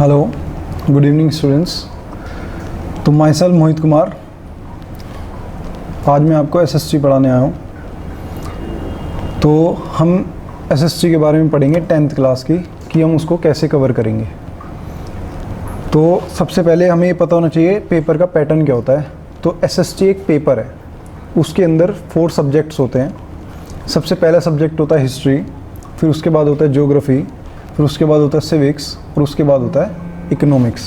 Hello, good evening students. तो my self Mohit Kumar, आज मैं आपको एसएसटी पढ़ाने आया हूँ। तो हम एसएसटी के बारे में पढ़ेंगे 10th क्लास की कि हम उसको कैसे कवर करेंगे। तो सबसे पहले हमें ये पता होना चाहिए पेपर का पैटर्न क्या होता है। तो एसएसटी एक पेपर है, उसके अंदर 4 सब्जेक्ट्स होते हैं। सबसे पहला सब्जेक्ट होता है हिस्ट्री, फिर उसके बाद होता है ज्योग्राफी, फिर उसके बाद होता है सिविक्स और उसके बाद होता है इकोनॉमिक्स।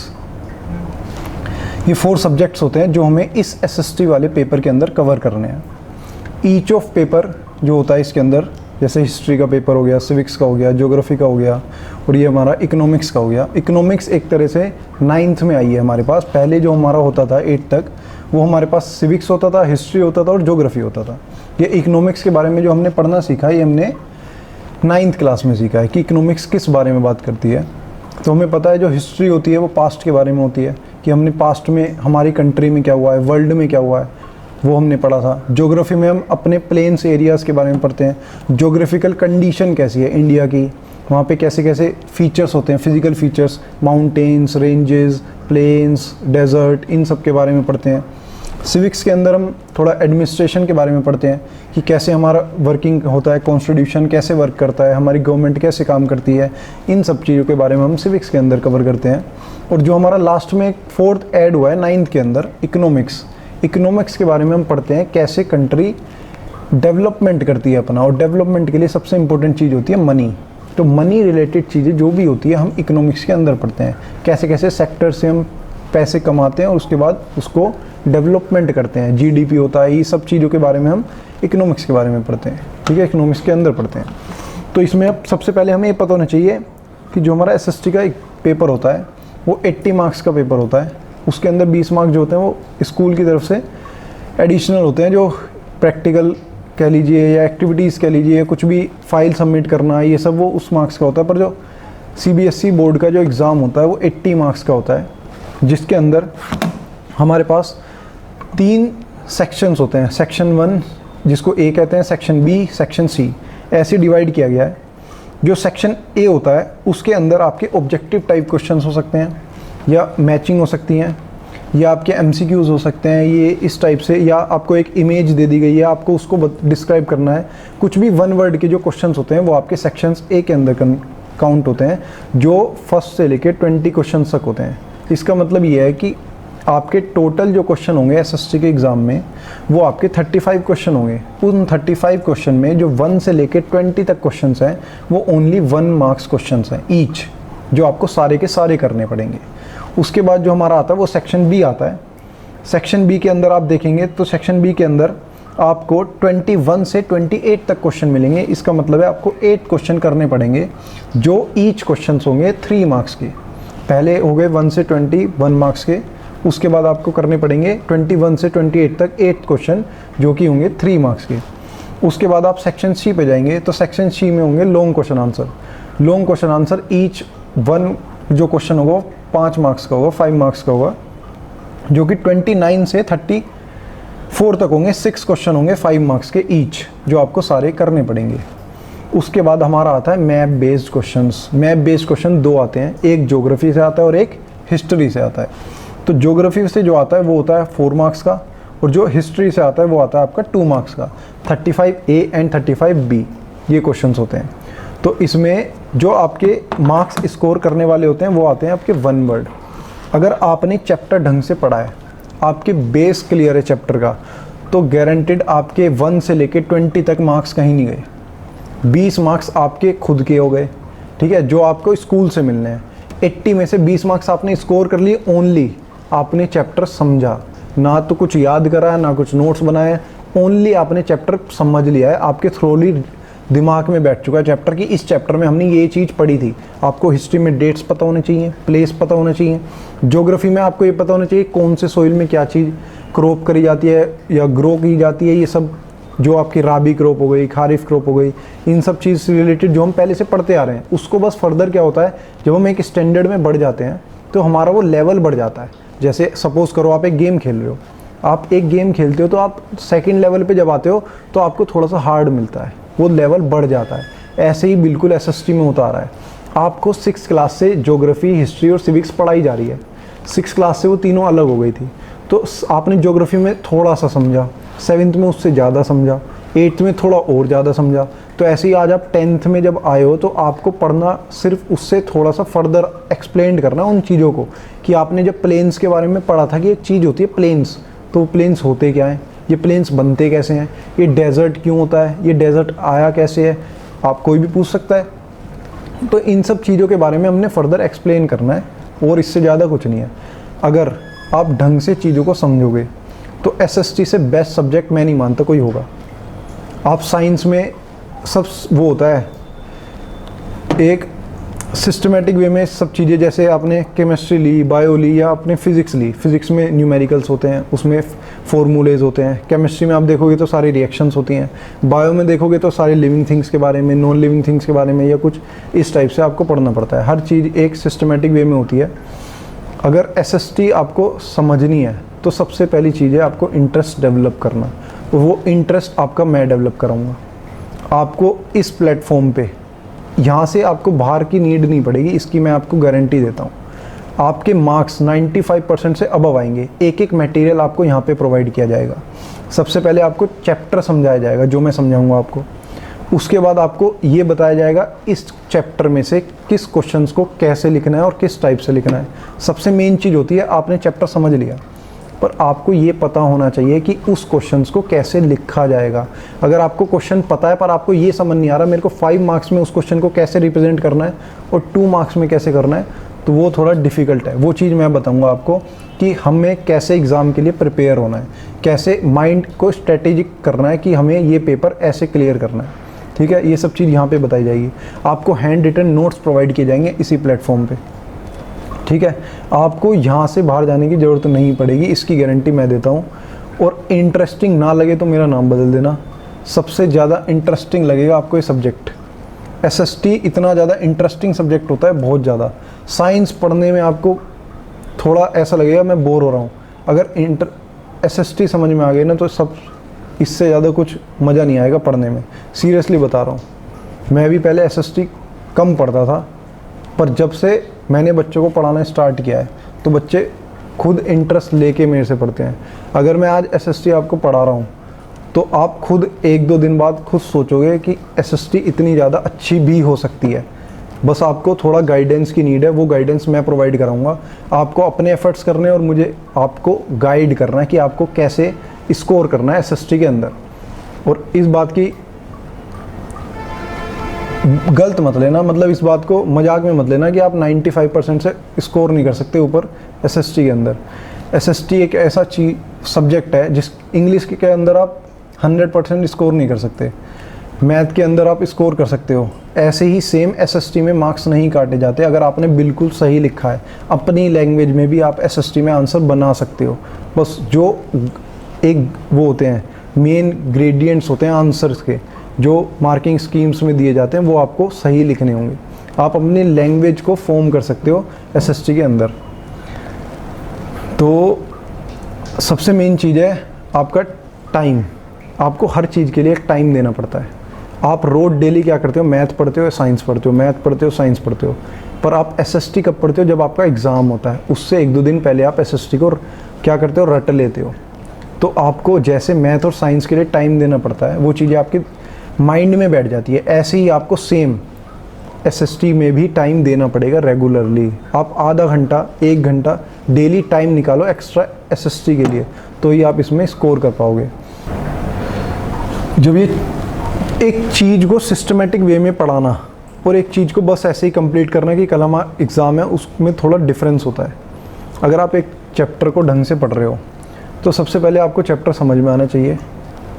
ये 4 सब्जेक्ट्स होते हैं जो हमें इस एसएसटी वाले पेपर के अंदर कवर करने हैं। ईच ऑफ पेपर जो होता है इसके अंदर, जैसे हिस्ट्री का पेपर हो गया, सिविक्स का हो गया, ज्योग्राफी का हो गया और ये हमारा इकोनॉमिक्स का हो गया। इकोनॉमिक्स एक तरह से 9th में आई है हमारे पास। पहले जो हमारा होता था 8 तक, वो हमारे पास सिविक्स होता था, हिस्ट्री होता था और ज्योग्राफी होता था। ये इकोनॉमिक्स के बारे में जो हमने पढ़ना सीखा है, ये हमने 9th क्लास में सीखा है कि इकोनॉमिक्स किस बारे में बात करती है। तो हमें पता है जो हिस्ट्री होती है वो पास्ट के बारे में होती है कि हमने पास्ट में हमारी कंट्री में क्या हुआ है, वर्ल्ड में क्या हुआ है, वो हमने पढ़ा था। ज्योग्राफी में हम अपने प्लेन्स एरियाज़ के बारे में पढ़ते हैं। ज्योग्राफिकल कंडीशन कैसी है इंडिया की, वहाँ पे कैसे कैसे फीचर्स होते हैं, physical features, mountains, ranges, plains, desert, इन सब के बारे में पढ़ते हैं। सिविक्स के अंदर हम थोड़ा एडमिनिस्ट्रेशन के बारे में पढ़ते हैं कि कैसे हमारा वर्किंग होता है, कॉन्स्टिट्यूशन कैसे वर्क करता है, हमारी गवर्नमेंट कैसे काम करती है। इन सब चीज़ों के बारे में हम सिविक्स के अंदर कवर करते हैं। और जो हमारा लास्ट में 4th ऐड हुआ है 9th के अंदर, इकोनॉमिक्स के बारे में हम पढ़ते हैं कैसे कंट्री डेवलपमेंट करती है अपना। और डेवलपमेंट के लिए सबसे इंपॉर्टेंट चीज़ होती है मनी। तो मनी रिलेटेड चीज़ें जो भी होती है हम इकोनॉमिक्स के अंदर पढ़ते हैं। कैसे कैसे सेक्टर से हम पैसे कमाते हैं और उसके बाद उसको डेवलपमेंट करते हैं, जीडीपी होता है, ये सब चीज़ों के बारे में हम इकोनॉमिक्स के बारे में पढ़ते हैं। ठीक है, इकोनॉमिक्स के अंदर पढ़ते हैं। तो इसमें अब सबसे पहले हमें ये पता होना चाहिए कि जो हमारा एसएसटी का एक पेपर होता है वो 80 मार्क्स का पेपर होता है। उसके अंदर 20 मार्क्स जो होते हैं वो स्कूल की तरफ से एडिशनल होते हैं, जो प्रैक्टिकल कह लीजिए या एक्टिविटीज़ कह लीजिए, कुछ भी फाइल सबमिट करना, ये सब वो उस मार्क्स का होता है। पर जो सीबीएसई बोर्ड का जो एग्ज़ाम होता है वो 80 मार्क्स का होता है, जिसके अंदर हमारे पास 3 सेक्शंस होते हैं। सेक्शन 1 जिसको ए कहते हैं, सेक्शन बी, सेक्शन सी, ऐसे डिवाइड किया गया है। जो सेक्शन ए होता है उसके अंदर आपके ऑब्जेक्टिव टाइप क्वेश्चंस हो सकते हैं, या मैचिंग हो सकती हैं, या आपके एमसीक्यूज़ हो सकते हैं ये इस टाइप से, या आपको एक इमेज दे दी गई है, आपको उसको डिस्क्राइब करना है। कुछ भी 1 वर्ड के जो क्वेश्चंस होते हैं वो आपके सेक्शंस ए के अंदर काउंट होते हैं, जो फर्स्ट से लेकर 20 क्वेश्चन तक होते हैं। इसका मतलब ये है कि आपके टोटल जो क्वेश्चन होंगे एसएसटी के एग्ज़ाम में वो आपके 35 क्वेश्चन होंगे। उन 35 क्वेश्चन में जो 1 से लेकर 20 तक क्वेश्चंस हैं वो ओनली 1 मार्क्स क्वेश्चंस हैं ईच, जो आपको सारे के सारे करने पड़ेंगे। उसके बाद जो हमारा आता है वो सेक्शन बी आता है। सेक्शन बी के अंदर आप देखेंगे तो सेक्शन बी के अंदर आपको 21 से 28 तक क्वेश्चन मिलेंगे। इसका मतलब है आपको 8 क्वेश्चन करने पड़ेंगे, जो ईच क्वेश्चन होंगे 3 मार्क्स के। पहले हो गए 1 से 20 1 मार्क्स के, उसके बाद आपको करने पड़ेंगे 21 से 28 तक 8 क्वेश्चन जो कि होंगे 3 मार्क्स के। उसके बाद आप सेक्शन सी पे जाएंगे तो सेक्शन सी में होंगे long question answer. Long question answer each 1 जो क्वेश्चन होगा 5 मार्क्स का होगा, 5 मार्क्स का होगा, जो कि 29 से 34 तक होंगे। 6 क्वेश्चन होंगे 5 मार्क्स के ईच, जो आपको सारे करने पड़ेंगे। उसके बाद हमारा आता है map based questions. Map based question 2 आते हैं, एक ज्योग्राफी से आता है और एक हिस्ट्री से आता है। तो ज्योग्राफी से जो आता है वो होता है 4 मार्क्स का, और जो हिस्ट्री से आता है वो आता है आपका 2 मार्क्स का। 35A एंड 35B ये क्वेश्चंस होते हैं। तो इसमें जो आपके मार्क्स स्कोर करने वाले होते हैं वो आते हैं आपके 1 वर्ड। अगर आपने चैप्टर ढंग से पढ़ा है, आपके बेस क्लियर है चैप्टर का, तो गारंटेड आपके 1 से लेके 20 तक मार्क्स कहीं नहीं गए। 20 मार्क्स आपके खुद के हो गए, ठीक है, जो आपको स्कूल से मिलने हैं। 80 में से 20 मार्क्स आपने स्कोर कर लिए, ओनली आपने चैप्टर समझा, ना तो कुछ याद करा है ना कुछ नोट्स बनाए, ओनली आपने चैप्टर समझ लिया है, आपके थ्रोली दिमाग में बैठ चुका है चैप्टर की इस चैप्टर में हमने ये चीज़ पढ़ी थी। आपको हिस्ट्री में डेट्स पता होने चाहिए, प्लेस पता होना चाहिए। ज्योग्राफी में आपको ये पता होना चाहिए कौन से सोइल में क्या चीज़ क्रॉप करी जाती है या ग्रो की जाती है। ये सब जो आपकी राबी क्रॉप हो गई, खारिफ क्रॉप हो गई, इन सब चीज़ से रिलेटेड जो हम पहले से पढ़ते आ रहे हैं, उसको बस फर्दर क्या होता है जब हम एक स्टैंडर्ड में बढ़ जाते हैं तो हमारा वो लेवल बढ़ जाता है। जैसे सपोज़ करो आप एक गेम खेल रहे हो, आप एक गेम खेलते हो तो आप सेकंड लेवल पे जब आते हो तो आपको थोड़ा सा हार्ड मिलता है, वो लेवल बढ़ जाता है। ऐसे ही बिल्कुल एसएसटी में होता आ रहा है। आपको 6th क्लास से ज्योग्राफी, हिस्ट्री और सिविक्स पढ़ाई जा रही है। 6th क्लास से वो तीनों अलग हो गई थी, तो आपने ज्योग्राफी में थोड़ा सा समझा, 7th में उससे ज़्यादा समझा, 8th में थोड़ा और ज़्यादा समझा। तो ऐसे ही आज आप 10th में जब आए हो तो आपको पढ़ना सिर्फ उससे थोड़ा सा फर्दर एक्सप्लेन करना उन चीज़ों को, कि आपने जब प्लेन्स के बारे में पढ़ा था कि एक चीज़ होती है प्लेन्स, तो प्लेन्स होते क्या हैं, ये प्लेन्स बनते कैसे हैं, ये डेजर्ट क्यों होता है, ये डेजर्ट आया कैसे है, आप कोई भी पूछ सकता है। तो इन सब चीज़ों के बारे में हमने फर्दर एक्सप्लेन करना है, और इससे ज़्यादा कुछ नहीं है। अगर आप ढंग से चीज़ों को समझोगे तो एसएसटी से बेस्ट सब्जेक्ट मैं नहीं मानता कोई होगा। आप साइंस में सब वो होता है एक सिस्टमेटिक वे में सब चीज़ें, जैसे आपने केमिस्ट्री ली, बायो ली, या आपने फिज़िक्स ली, फिज़िक्स में न्यूमेरिकल्स होते हैं, उसमें फॉर्मूलेज होते हैं। केमिस्ट्री में आप देखोगे तो सारी रिएक्शंस होती हैं। बायो में देखोगे तो सारे लिविंग थिंग्स के बारे में, नॉन लिविंग थिंग्स के बारे में, या कुछ इस टाइप से आपको पढ़ना पड़ता है। हर चीज़ एक सिस्टमेटिक वे में होती है। अगर एसएसटी आपको समझनी है तो सबसे पहली चीज़ है आपको इंटरेस्ट डेवलप करना। वो इंटरेस्ट आपका मैं डेवलप कराऊँगा आपको इस प्लेटफॉर्म पे। यहाँ से आपको बाहर की नीड नहीं पड़ेगी, इसकी मैं आपको गारंटी देता हूँ। आपके मार्क्स 95% से अबव आएंगे। एक एक मटेरियल आपको यहाँ पे प्रोवाइड किया जाएगा। सबसे पहले आपको चैप्टर समझाया जाएगा, जो मैं समझाऊंगा आपको। उसके बाद आपको ये बताया जाएगा इस चैप्टर में से किस क्वेश्चंस को कैसे लिखना है और किस टाइप से लिखना है। सबसे मेन चीज़ होती है, आपने चैप्टर समझ लिया, पर आपको ये पता होना चाहिए कि उस क्वेश्चंस को कैसे लिखा जाएगा। अगर आपको क्वेश्चन पता है पर आपको ये समझ नहीं आ रहा मेरे को 5 मार्क्स में उस क्वेश्चन को कैसे रिप्रेजेंट करना है और 2 मार्क्स में कैसे करना है, तो वो थोड़ा डिफ़िकल्ट है। वो चीज़ मैं बताऊंगा आपको कि हमें कैसे एग्ज़ाम के लिए प्रिपेयर होना है, कैसे माइंड को स्ट्रेटेजिक करना है कि हमें ये पेपर ऐसे क्लियर करना है। ठीक है, ये सब चीज़ यहाँ पे बताई जाएगी। आपको हैंड रिटन नोट्स प्रोवाइड किए जाएंगे इसी प्लेटफॉर्म पे। ठीक है, आपको यहाँ से बाहर जाने की ज़रूरत नहीं पड़ेगी, इसकी गारंटी मैं देता हूँ। और इंटरेस्टिंग ना लगे तो मेरा नाम बदल देना। सबसे ज़्यादा इंटरेस्टिंग लगेगा आपको ये सब्जेक्ट। एसएसटी इतना ज़्यादा इंटरेस्टिंग सब्जेक्ट होता है, बहुत ज़्यादा। साइंस पढ़ने में आपको थोड़ा ऐसा लगेगा मैं बोर हो रहा हूँ। अगर एसएसटी समझ में आ गई ना तो सब, इससे ज़्यादा कुछ मज़ा नहीं आएगा पढ़ने में। सीरियसली बता रहा हूँ। मैं भी पहले एसएसटी कम पढ़ता था, पर जब से मैंने बच्चों को पढ़ाना स्टार्ट किया है तो बच्चे खुद इंटरेस्ट लेके मेरे से पढ़ते हैं। अगर मैं आज एसएसटी आपको पढ़ा रहा हूँ तो आप खुद 1-2 दिन बाद खुद सोचोगे कि एसएसटी इतनी ज़्यादा अच्छी भी हो सकती है। बस आपको थोड़ा गाइडेंस की नीड है, वो गाइडेंस मैं प्रोवाइड कराऊंगा। आपको अपने एफर्ट्स करने और मुझे आपको गाइड करना है कि आपको कैसे स्कोर करना है एसएसटी के अंदर। और इस बात की गलत मत लेना, मतलब इस बात को मजाक में मत लेना कि आप 95% से स्कोर नहीं कर सकते ऊपर एसएसटी के अंदर। एसएसटी एक ऐसा सब्जेक्ट है जिस इंग्लिश के अंदर आप 100% स्कोर नहीं कर सकते, मैथ के अंदर आप स्कोर कर सकते हो। ऐसे ही सेम एसएसटी में मार्क्स नहीं काटे जाते। अगर आपने बिल्कुल सही लिखा है अपनी लैंग्वेज में भी आप एसएसटी में आंसर बना सकते हो। बस जो एक वो होते हैं मेन ग्रेडियंट्स होते हैं आंसर्स के, जो मार्किंग स्कीम्स में दिए जाते हैं, वो आपको सही लिखने होंगे। आप अपनी लैंग्वेज को फॉर्म कर सकते हो एसएसटी के अंदर। तो सबसे मेन चीज़ है आपका टाइम। आपको हर चीज़ के लिए एक टाइम देना पड़ता है। आप रोज डेली क्या करते हो, मैथ पढ़ते हो, साइंस पढ़ते हो, मैथ पढ़ते हो, साइंस पढ़ते हो, पर आप एसएसटी कब पढ़ते हो, जब आपका एग्ज़ाम होता है। उससे 1-2 दिन पहले आप एसएसटी को क्या करते हो, रट लेते हो। तो आपको जैसे मैथ और साइंस के लिए टाइम देना पड़ता है, वो चीज़ें आपके माइंड में बैठ जाती है। ऐसे ही आपको सेम एसएसटी में भी टाइम देना पड़ेगा रेगुलरली। आप आधा घंटा 1 घंटा डेली टाइम निकालो एक्स्ट्रा एसएसटी के लिए, तो ही आप इसमें स्कोर कर पाओगे। जब ये एक चीज़ को सिस्टमेटिक वे में पढ़ाना और एक चीज़ को बस ऐसे ही कंप्लीट करना कि कल हमारा एग्ज़ाम है, उसमें थोड़ा डिफरेंस होता है। अगर आप एक चैप्टर को ढंग से पढ़ रहे हो तो सबसे पहले आपको चैप्टर समझ में आना चाहिए।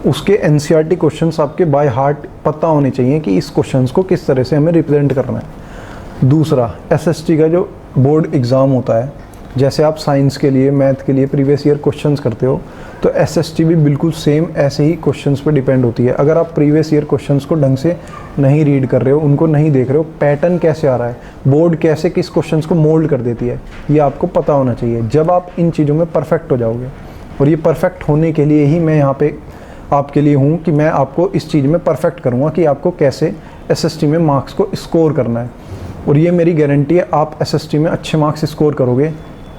उसके एनसीईआरटी क्वेश्चंस आपके बाय हार्ट पता होने चाहिए कि इस क्वेश्चंस को किस तरह से हमें रिप्रेजेंट करना है। दूसरा, एसएसटी का जो बोर्ड एग्ज़ाम होता है, जैसे आप साइंस के लिए, मैथ के लिए प्रीवियस ईयर क्वेश्चंस करते हो, तो एसएसटी भी बिल्कुल सेम ऐसे ही क्वेश्चंस पे डिपेंड होती है। अगर आप प्रीवियस ईयर क्वेश्चंस को ढंग से नहीं रीड कर रहे हो, उनको नहीं देख रहे हो, पैटर्न कैसे आ रहा है, बोर्ड कैसे किस क्वेश्चंस को मोल्ड कर देती है, ये आपको पता होना चाहिए। जब आप इन चीज़ों में परफेक्ट हो जाओगे, और ये परफेक्ट होने के लिए ही मैं यहाँ पे आपके लिए हूँ कि मैं आपको इस चीज़ में परफेक्ट करूँगा कि आपको कैसे एसएसटी में मार्क्स को स्कोर करना है। और ये मेरी गारंटी है, आप एसएसटी में अच्छे मार्क्स स्कोर करोगे।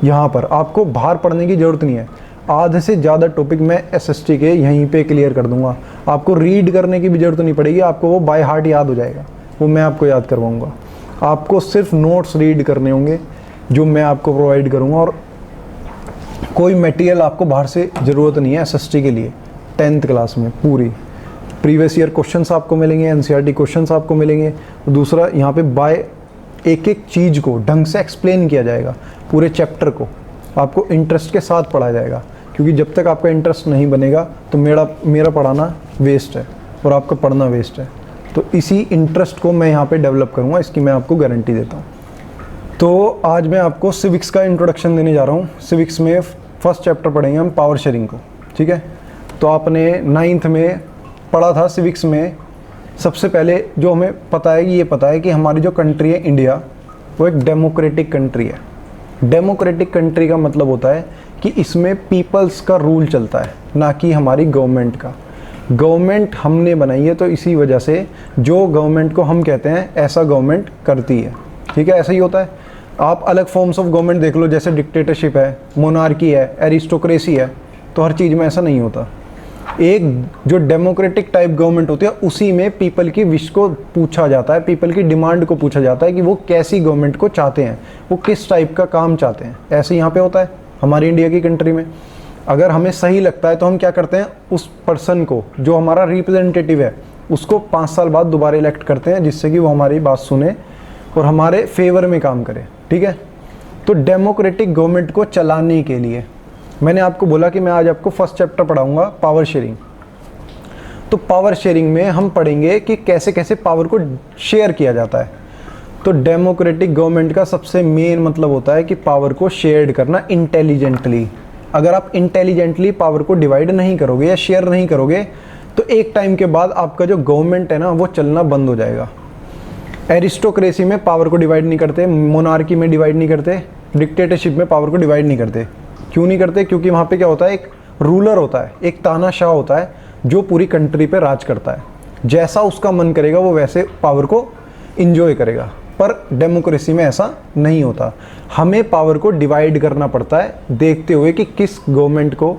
यहाँ पर आपको बाहर पढ़ने की ज़रूरत नहीं है, आधे से ज़्यादा टॉपिक मैं एसएसटी के यहीं पे क्लियर कर दूंगा। आपको रीड करने की भी ज़रूरत नहीं पड़ेगी, आपको वो बाय हार्ट याद हो जाएगा, वो मैं आपको याद करवाऊँगा। आपको सिर्फ नोट्स रीड करने होंगे जो मैं आपको प्रोवाइड करूँगा, और कोई मटेरियल आपको बाहर से ज़रूरत नहीं है एसएसटी के लिए। 10th क्लास में पूरी प्रीवियस ईयर क्वेश्चंस आपको मिलेंगे, एनसीईआरटी क्वेश्चंस आपको मिलेंगे। दूसरा, यहाँ पे बाय एक एक चीज़ को ढंग से एक्सप्लेन किया जाएगा, पूरे चैप्टर को आपको इंटरेस्ट के साथ पढ़ाया जाएगा, क्योंकि जब तक आपका इंटरेस्ट नहीं बनेगा तो मेरा पढ़ाना वेस्ट है और आपका पढ़ना वेस्ट है। तो इसी इंटरेस्ट को मैं यहाँ पे डेवलप करूँगा, इसकी मैं आपको गारंटी देता हूँ। तो आज मैं आपको सिविक्स का इंट्रोडक्शन देने जा रहा हूँ। सिविक्स में फर्स्ट चैप्टर पढ़ेंगे हम पावर शेयरिंग को, ठीक है। तो आपने 9th में पढ़ा था सिविक्स में, सबसे पहले जो हमें पता है, ये पता है कि हमारी जो कंट्री है इंडिया, वो एक डेमोक्रेटिक कंट्री है। डेमोक्रेटिक कंट्री का मतलब होता है कि इसमें पीपल्स का रूल चलता है, ना कि हमारी गवर्नमेंट का। गवर्नमेंट हमने बनाई है, तो इसी वजह से जो गवर्नमेंट को हम कहते हैं ऐसा गवर्नमेंट करती है, ठीक है। ऐसा ही होता है। आप अलग फॉर्म्स ऑफ गवर्नमेंट देख लो, जैसे डिक्टेटरशिप है, मोनार्की है, एरिस्टोक्रेसी है, तो हर चीज़ में ऐसा नहीं होता। एक जो डेमोक्रेटिक टाइप गवर्नमेंट होती है, उसी में पीपल की विश को पूछा जाता है, पीपल की डिमांड को पूछा जाता है कि वो कैसी गवर्नमेंट को चाहते हैं, वो किस टाइप का काम चाहते हैं। ऐसे यहाँ पे होता है हमारी इंडिया की कंट्री में। अगर हमें सही लगता है तो हम क्या करते हैं, उस पर्सन को, जो हमारा रिप्रेजेंटेटिव है, उसको 5 साल बाद दोबारा इलेक्ट करते हैं, जिससे कि वो हमारी बात सुने और हमारे फेवर में काम करे, ठीक है। तो डेमोक्रेटिक गवर्नमेंट को चलाने के लिए मैंने आपको बोला कि मैं आज आपको फर्स्ट चैप्टर पढ़ाऊंगा, पावर शेयरिंग। तो पावर शेयरिंग में हम पढ़ेंगे कि कैसे कैसे पावर को शेयर किया जाता है। तो डेमोक्रेटिक गवर्नमेंट का सबसे मेन मतलब होता है कि पावर को शेयर करना इंटेलिजेंटली। अगर आप इंटेलिजेंटली पावर को डिवाइड नहीं करोगे या शेयर नहीं करोगे, तो एक टाइम के बाद आपका जो गवर्नमेंट है ना, वो चलना बंद हो जाएगा। एरिस्टोक्रेसी में पावर को डिवाइड नहीं करते, मोनार्की में डिवाइड नहीं करते, डिक्टेटरशिप में पावर को डिवाइड नहीं करते। क्यों नहीं करते? क्योंकि वहाँ पे क्या होता है, एक रूलर होता है, एक तानाशाह होता है, जो पूरी कंट्री पे राज करता है। जैसा उसका मन करेगा वो वैसे पावर को इंजॉय करेगा। पर डेमोक्रेसी में ऐसा नहीं होता। हमें पावर को डिवाइड करना पड़ता है, देखते हुए कि किस गवर्नमेंट को,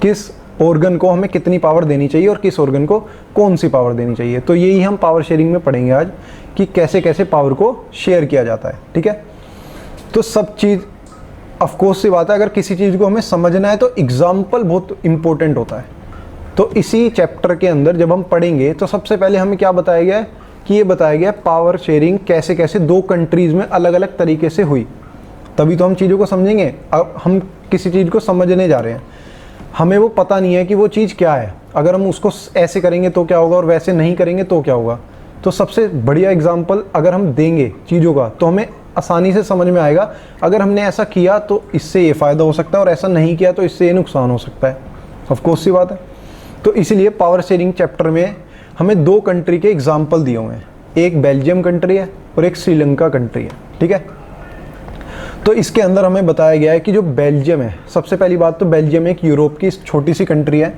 किस ऑर्गन को हमें कितनी पावर देनी चाहिए और किस ऑर्गन को कौन सी पावर देनी चाहिए। तो यही हम पावर शेयरिंग में पढ़ेंगे आज, कि कैसे कैसे पावर को शेयर किया जाता है, ठीक है। तो सब चीज़ ऑफकोर्स सी बात है, अगर किसी चीज़ को हमें समझना है तो एग्जाम्पल बहुत इंपॉर्टेंट होता है। तो इसी चैप्टर के अंदर जब हम पढ़ेंगे तो सबसे पहले हमें क्या बताया गया है कि ये बताया गया पावर शेयरिंग कैसे कैसे 2 कंट्रीज़ में अलग अलग तरीके से हुई। तभी तो हम चीज़ों को समझेंगे। अब हम किसी चीज़ को समझने जा रहे हैं, हमें वो पता नहीं है कि वो चीज़ क्या है। अगर हम उसको ऐसे करेंगे तो क्या होगा और वैसे नहीं करेंगे तो क्या होगा। तो सबसे बढ़िया एग्जाम्पल अगर हम देंगे चीज़ों का, तो हमें आसानी से समझ में आएगा। अगर हमने ऐसा किया तो इससे ये फ़ायदा हो सकता है, और ऐसा नहीं किया तो इससे ये नुकसान हो सकता है। ऑफकोर्स सी बात है। तो इसीलिए पावर शेयरिंग चैप्टर में हमें 2 कंट्री के एग्जाम्पल दिए हुए हैं, एक बेल्जियम कंट्री है और एक श्रीलंका कंट्री है, ठीक है। तो इसके अंदर हमें बताया गया है कि जो बेल्जियम है, सबसे पहली बात तो बेल्जियम एक यूरोप की छोटी सी कंट्री है,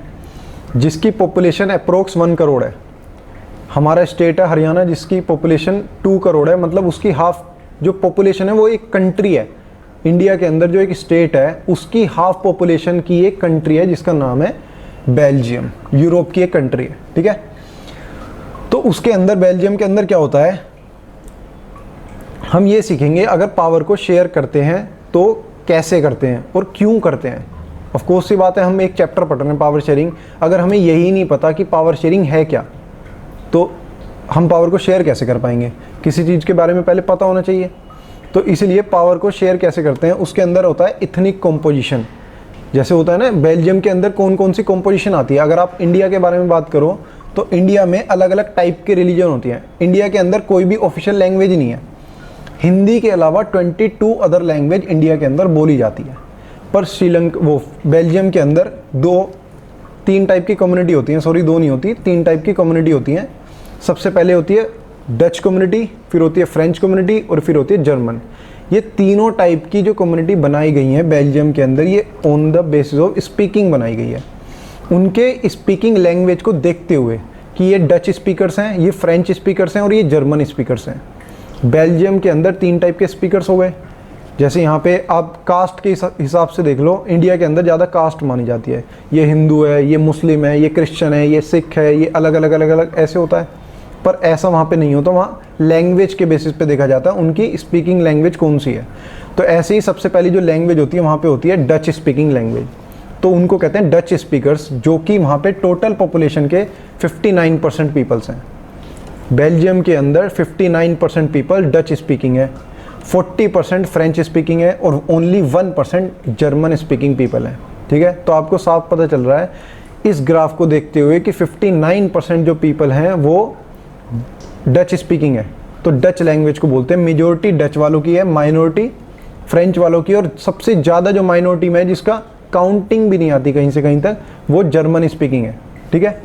जिसकी पॉपुलेशन अप्रोक्स 1 करोड़ है। हमारा स्टेट है हरियाणा, जिसकी पॉपुलेशन 2 करोड़ है। मतलब उसकी हाफ जो पॉपुलेशन है वो एक कंट्री है। इंडिया के अंदर जो एक स्टेट है, उसकी हाफ पॉपुलेशन की एक कंट्री है, जिसका नाम है बेल्जियम। यूरोप की एक कंट्री है, ठीक है। तो उसके अंदर, बेल्जियम के अंदर क्या होता है, हम ये सीखेंगे अगर पावर को शेयर करते हैं तो कैसे करते हैं और क्यों करते हैं। ऑफ कोर्स सी बात है, हम एक चैप्टर पढ़ रहे हैं पावर शेयरिंग, अगर हमें यही नहीं पता कि पावर शेयरिंग है क्या, तो हम पावर को शेयर कैसे कर पाएंगे। किसी चीज़ के बारे में पहले पता होना चाहिए। तो इसलिए पावर को शेयर कैसे करते हैं, उसके अंदर होता है इथनिक कॉम्पोजिशन। जैसे होता है ना, बेल्जियम के अंदर कौन कौन सी कॉम्पोजिशन आती है। अगर आप इंडिया के बारे में बात करो तो इंडिया में अलग अलग टाइप के रिलीजन होती हैं। इंडिया के अंदर कोई भी ऑफिशियल लैंग्वेज नहीं है, हिंदी के अलावा 22 अदर लैंग्वेज इंडिया के अंदर बोली जाती है। पर बेल्जियम के अंदर 3 टाइप की कम्युनिटी होती हैं, सॉरी 2 नहीं होती, 3 टाइप की कम्युनिटी होती हैं। सबसे पहले होती है डच कम्युनिटी, फिर होती है फ्रेंच कम्युनिटी और फिर होती है जर्मन। ये तीनों टाइप की जो कम्युनिटी बनाई गई हैं बेल्जियम के अंदर, ये on the basis of speaking बनाई गई है। उनके स्पीकिंग लैंग्वेज को देखते हुए कि ये डच स्पीकर्स हैं, ये फ्रेंच स्पीकर्स हैं और ये जर्मन स्पीकर्स हैं। बेल्जियम के अंदर 3 टाइप के स्पीकर्स हो गए। जैसे यहाँ पे आप कास्ट के हिसाब से देख लो, इंडिया के अंदर ज़्यादा कास्ट मानी जाती है, ये हिंदू है, ये मुस्लिम है, ये क्रिश्चियन है, ये सिख है, ये अलग अलग अलग अलग ऐसे होता है। पर ऐसा वहाँ पे नहीं होता, वहाँ लैंग्वेज के बेसिस पे देखा जाता है उनकी स्पीकिंग लैंग्वेज कौन सी है। तो ऐसे ही सबसे पहली जो लैंग्वेज होती है वहाँ पे होती है डच स्पीकिंग लैंग्वेज, तो उनको कहते हैं डच स्पीकर्स, जो कि वहाँ पे टोटल पॉपुलेशन के 59% पीपल्स हैं। बेल्जियम के अंदर 59% पीपल डच स्पीकिंग है, 40% फ्रेंच स्पीकिंग है और ओनली 1% जर्मन स्पीकिंग पीपल है। ठीक है, तो आपको साफ पता चल रहा है इस ग्राफ को देखते हुए कि 59% जो पीपल हैं वो डच स्पीकिंग है। तो डच लैंग्वेज को बोलते हैं, मेजोरिटी डच वालों की है, माइनॉरिटी फ्रेंच वालों की, और सबसे ज़्यादा जो माइनॉरिटी में है जिसका काउंटिंग भी नहीं आती कहीं से कहीं तक, वो जर्मन स्पीकिंग है। ठीक है,